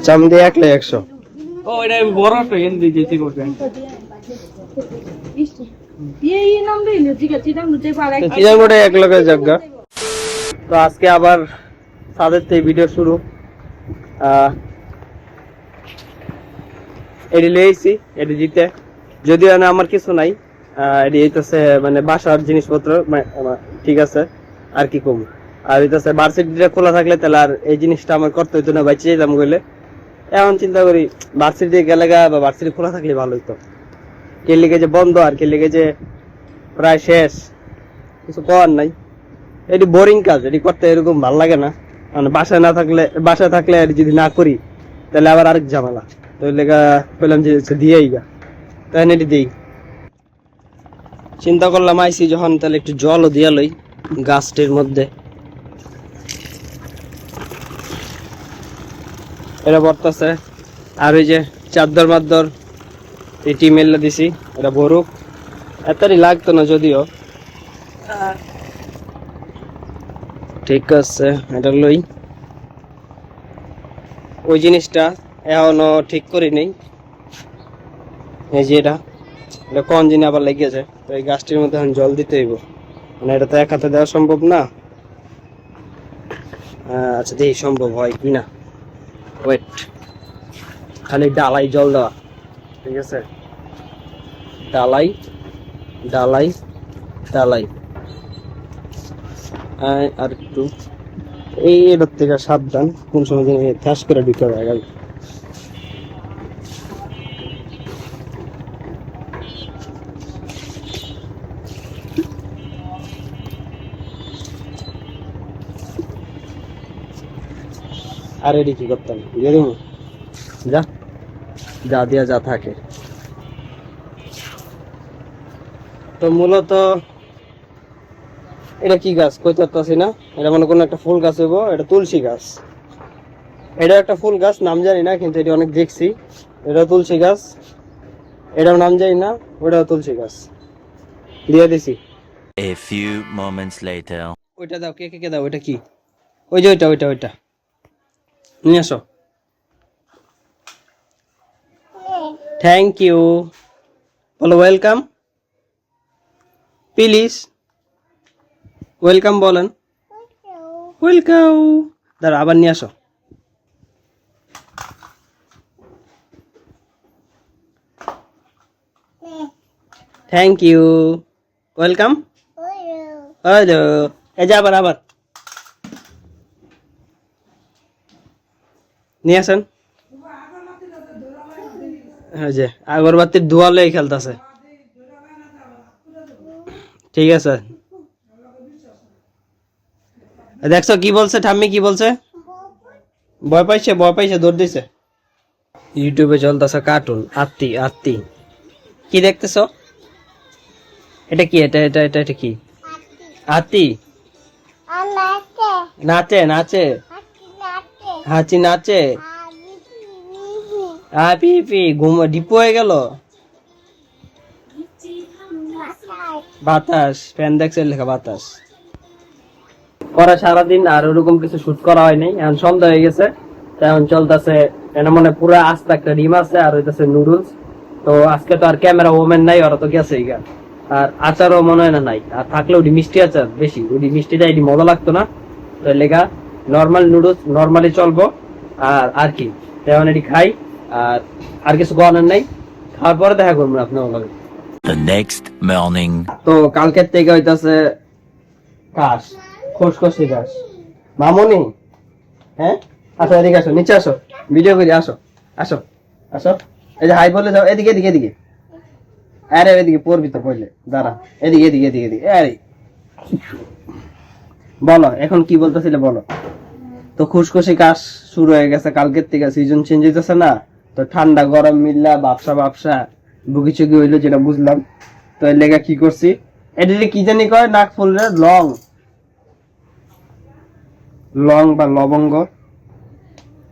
চাম দিয়ে 100 ও এটা বড় তো এন্ড দিতে করতে এই নাম দিলে ঠিক আছে নাম দিতে পারে চিরাঙ্গড়ে এক লগে জায়গা। তো আজকে আবার সাদের থেকে ভিডিও শুরু। এটি লইছি এটি জিতে যদিও না আমার কিছু নাই, এটি হইতেছে মানে বাসার জিনিসপত্র ঠিক আছে আর কি কম। আর হইতেছে ভার্সিটিটা খোলা থাকলে তাহলে আর এই জিনিসটা আমার করতে হইতো না, বাইচে যেতাম গেলে। এখন চিন্তা করি ভার্সিটি গেলে বা ভার্সিটি খোলা থাকলে ভালো হইতো। কে লিগে যে বন্ধ আর কে লিগে যে প্রায় শেষ, কিছু করার নাই। এটি বোরিং কাজ, এটি করতে এরকম ভালো লাগে না। মানে বাসায় থাকলে যদি না করি তাহলে আবার আরেক ঝামেলা। তো লেগা পেলাম যে দিয়েই গা, তাই এটি দিই। চিন্তা করলাম আইসি যখন তাহলে একটু জলও দিয়া লই গাছটির মধ্যে। এটা বর্তাছে। আর ওই যে চাদর মাদর এটি মেললে দিছি, এটা বরুক এতই লাগতো না যদিও। ঠিক আছে, এটা লই। ওই জিনিসটা এখনো ঠিক করি নেই। এই যে এটা কোন জিনিস আবার লেগেছে, তো এই গাছটির মধ্যে এখন জল দিতে হইব। মানে এটা তো এক হাতে দেওয়া সম্ভব না। আচ্ছা দেখি সম্ভব হয় কিনা। ওয়েট, খালি ডালাই জল দেওয়া, ঠিক আছে। ডালাই ডালাই ডালাই আর একটু এটার থেকে সাবধান, কোন সময় ঠাস করে ঢুকে যায়। আর এটি কি করতাম, দিয়ে দেবো যা যা দিয়া যা থাকে। তো মূলত এটা কি গাছ কইতে পারতাছি না। এটা মনে কোনো একটা ফুল গাছ হইব, এটা তুলসী গাছ। এটা একটা ফুল গাছ, নাম জানি না, কিন্তু এটা অনেক দেখছি। এটাও তুলসী গাছ, এটাও নাম জানি না, ওটাও তুলসী গাছ। দিয়ে দিছি। A few moments later. ওইটা দাও, কে দাও। ওইটা কি? ওই যে ওইটা নিয়ে আসো। থ্যাংক ইউ বলো। ওয়েলকাম প্লিজ, ওয়েলকাম বলেন। ওয়েলকাম। দাঁড়া আবার নিয়ে আসো। Thank you, welcome. হ্যালো, এই যে আবার নিয়ে আসেন। হ্যাঁ যে আগরবাতির ধোয়া লয়ে খেলতেছে। ঠিক আছে, দেখছো কি বলছে ঠাম্মি, কি বলছে? ভয় পাইছে দৌড় দিছে। ইউটিউবে চলতেছে কার্টুন আত্তি। কি দেখতেছো? এটা কি? এটা কি? হাতি নাচে হাতি নাচে। পি ডিপো হয়ে গেল। বাতাস, ফ্যান দেখছে লেখা বাতাস। পরে সারাদিন আর ওরকম কিছু শুট করা হয়নি। এখন সন্ধ্যা হয়ে গেছে, এখন চলতেছে এটা মনে পুরো আস্তে একটা ডিম আছে আর হইতেছে নুডলস। তো আজকে তো আর ক্যামেরা ওমেন নাই, ওরা তো গেছে। আর আচারও মনে হয় না নাই, আর থাকলে ওটি মিষ্টি আচার বেশি, ওটি মিষ্টিটা এটি মজা লাগতো না। তো লেগা নর্মাল নুডলস নর্মালি চলবো। আর কি তেমন এটি খাই, আর কিছু খাওয়ানোর নাই। খাওয়ার পরে দেখা করবো আপনার লগে। The next morning. তো কালকের থেকে হইতাছে ঘাস, খসখসি ঘাস। মামনি, হ্যাঁ আসো, এদিকে আসো, নিচে আসো, ভিডিও করি। আসো। এই যে হাই বলে যাও। এদিকে আরে এদিকে পড়বি তো পড়লে, দাঁড়া। এদিকে আরে বলো এখন কি বলতেছিলে বলো। তো খুশখুশি কাশ শুরু হয়ে গেছে কালকের থেকে, সিজন চেঞ্জ হইতেছে না। তো ঠান্ডা গরম মিললা বাপসা বুকিচুকি হইলো, যেটা বুঝলাম। তো এর লেগে কি করছি, এটা কি জানি কয় নাক ফুলরে লং বা লবঙ্গ,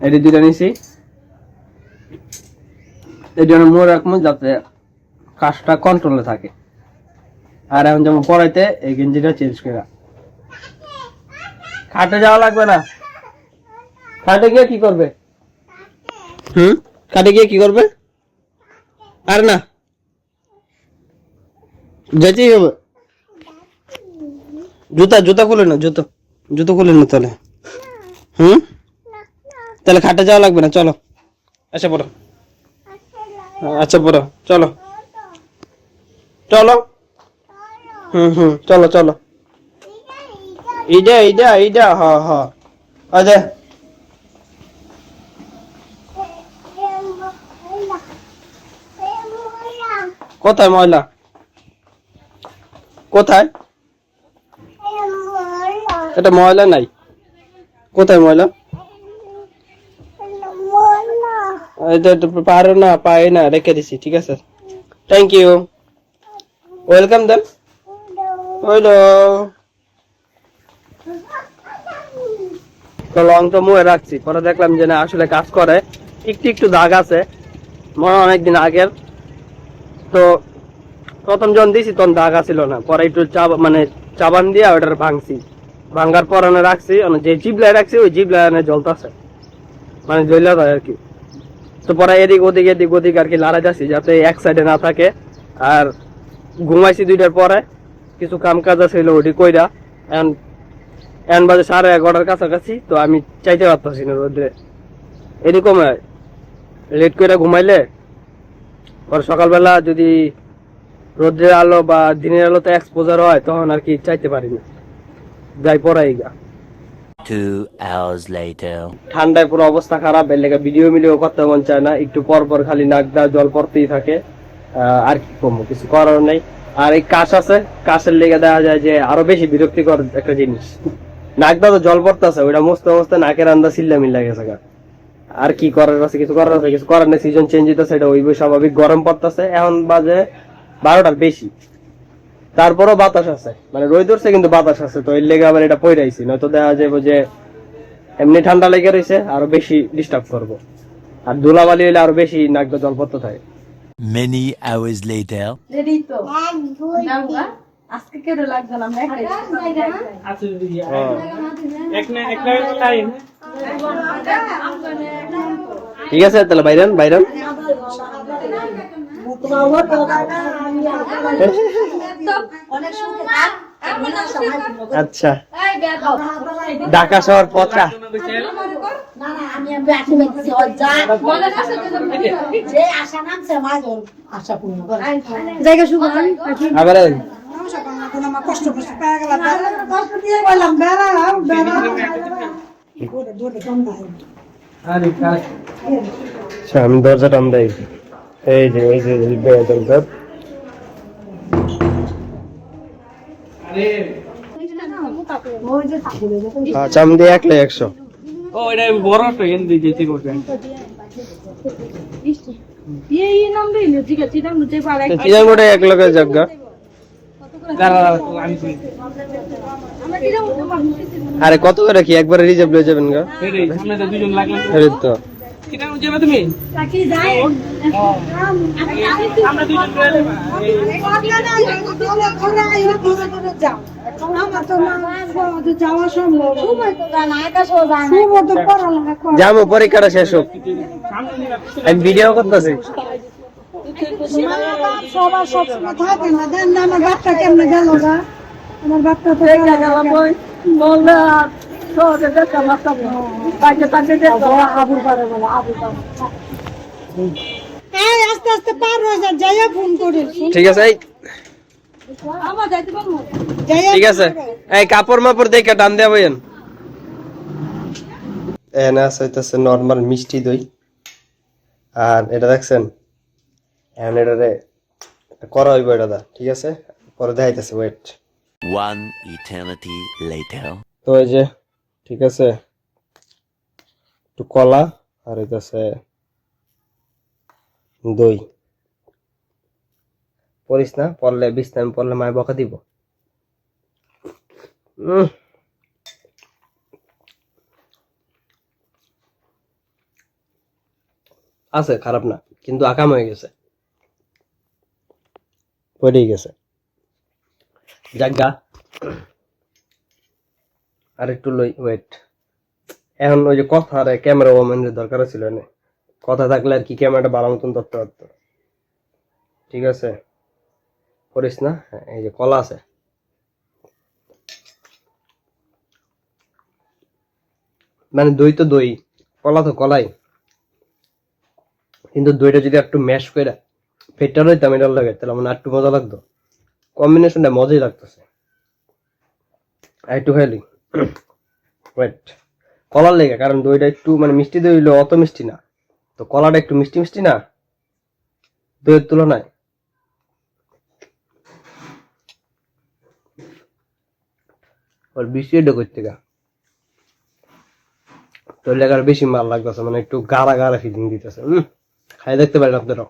এটি দুইটা নিছি। এই জন্য মুখ রাখবো যাতে কাশটা কন্ট্রোলে থাকে। আর এখন যেমন পড়াইতে এই গেঞ্জিটা চেঞ্জ করে। খাটে যাওয়া লাগবে না, খাটে গিয়ে কি করবে? খাটে গিয়ে কি করবে? আর না যেতেই হবে। জুতা খুলে না, জুতো খুলে না তাহলে। তাহলে খাটে যাওয়া লাগবে না, চলো। আচ্ছা পড়ো। আচ্ছা পড়ো, চলো চলো। চলো চলো। এইটা হ হ। আচ্ছা কোথায় ময়লা? কোথায়? এটা ময়লা নাই। কোথায় ময়লা? এটা পারো না, পাই না, রেখে দিছি, ঠিক আছে। থ্যাংক ইউ, ওয়েলকাম দেন। হইলো তো লং তো মুয়ে রাখছি, পরে দেখলাম যে না আসলে কাজ করে। একটু দাগ আছে, মনে হয় অনেকদিন আগের। তো প্রথম যখন দিছি তখন দাগ আছিল না, পরে একটু মানে চাবান দিয়ে ওটার ভাঙছি। ভাঙার পর এনে রাখছি, যে জিবলায় রাখছি ওই জিবলায় এনে জ্বলতেছে, মানে জ্বলা যায় আর কি। তো পরে এদিক ওদিক আর কি লড়াই যাচ্ছি যাতে এক সাইডে না থাকে। আর ঘুমাইছি 2টার পরে, কিছু কাম কাজ আছে ওটি কইরা। এখন এখন বাজে 11:30 কাছাকাছি। তো আমি চাইতে পারতেছি না রোদ্রে, এরকম হয় লেট করে ঘুমাইলে। পরে সকালবেলা যদি রোদ্রের আলো বা দিনের আলোতে এক্সপোজার হয় তখন আর কি চাইতে পারি না, যাই পড়াই গা। 2 hours later. ঠান্ডায় পুরো অবস্থা খারাপ, এর লেগে ভিডিও করতে মন চায় না, একটু পর পর খালি নাক দা জল পড়তেই থাকে। আর কি করবো, কিছু করার নেই। আর এই কাশ আছে, কাশের লেগে দেখা যায় যে আরো বেশি বিরক্তিকর একটা জিনিস। নাক দা তো জল পড়তেছে, ওইটা মস্তে মস্তে নাকের আন্দা চিল্লা মিল্লা গেছে গা। আর কি করার আছে, কিছু করার আছে, কিছু করার নেই। সিজন চেঞ্জ হইতেছে, এটা ওই স্বাভাবিক গরম পড়তেছে। এখন বাজে 12টার বেশি, তারপরও বাতাস আছে, মানে রোদ উঠছে কিন্তু বাতাস আছে। তো এর লেগে আবার এটা পইরাইছি, নয়তো দেখা যাবে যে এমনি ঠান্ডা লেগে রয়েছে, আরো বেশি ডিস্টার্ব করবো। আর ধুলাবালি হইলে আরো বেশি নাক দিয়ে জল পড়তে থাকে। Many hours later. রেডি তো যাবো আজকে কেন লাগবে না আমরা আছে দিদি এক না টাইম ঠিক আছে তাহলে বাইরান। আচ্ছা ঢাকা শহর পচা। আবার আচ্ছা আমি দরজা টান দেই। এই যে দরজা আচ্ছা আমি দিই 100। ও এটা বড় তো হিন্দি যেতে করবে এই নাম দিলে ঠিক আছে চিটাং যে পারে চিটাং মোড়ে এক লগে জায়গা। দাঁড়া আমি আমরা চিটাং আরে কত করে কি একবারে রিজার্ভ লয়ে যাবেন গা? এই সামনে তো দুজন লাগলো এই তো কিনা যাবে তুমি তাকি যায় আমরা দুজন গেলে যাবো পরীক্ষাটা শেষ হোক, আমি ভিডিও করতেছি। সবার সবসময় থাকে না, দেন না আমার বাচ্চা কেমনে গেল গা, আমার বাচ্চা তো আবুর পারে বলে আবুর পারে আস্তে আস্তে পার হয়ে যা, যাইয়া ফোন করিস। ঠিক আছে আমার যাইতে পারবো ঠিক আছে, এই কাপড় মাপড় দেখে টান দেয়া বইন। এনে আছে নরমাল মিষ্টি দই, আর এটা দেখছেন এখন এটারে করা হইব এটা, ঠিক আছে পরে দেখাইতেছে, ওয়েট। 1 eternity later. তো এই যে ঠিক আছে, একটু কলা আর হইতেছে দই। পড়িস না, পড়লে বিস্তারিত পড়লে মায় বকা দিব। আছে খারাপ না, কিন্তু আকাম হয়ে গেছে, পড়েই গেছে জাগা। আর একটু লই, ওয়েট, এখন ওই যে কথা আর ক্যামেরা ওম্যানের দরকার ছিল না, কথা থাকলে আর কি ক্যামেরাটা ভালো মতন ধরতে পারতো। ঠিক আছে, করিস না। হ্যাঁ, এই যে কলা আছে, মানে দই তো দই, কলা তো কলাই, কিন্তু দইটা যদি একটু ম্যাশ করে ফেটটা রইতাম এটার লাগে, তাহলে আমার একটু মজা লাগতো। কম্বিনেশনটা মজাই লাগতেছে। আর একটু খাইলি ওয়েট, কলার লেগে, কারণ দইটা একটু মানে মিষ্টি দই হইলো অত মিষ্টি না, তো কলাটা একটু মিষ্টি মিষ্টি না দইয়ের তুলনায়। আর বেশি এটা করতে গা তোর লেগার বেশি মাল লাগতেছে, মানে একটু গাড়া গাড়া ফিলিং দিতেছে। খাই দেখতে পারেন আপনারাও।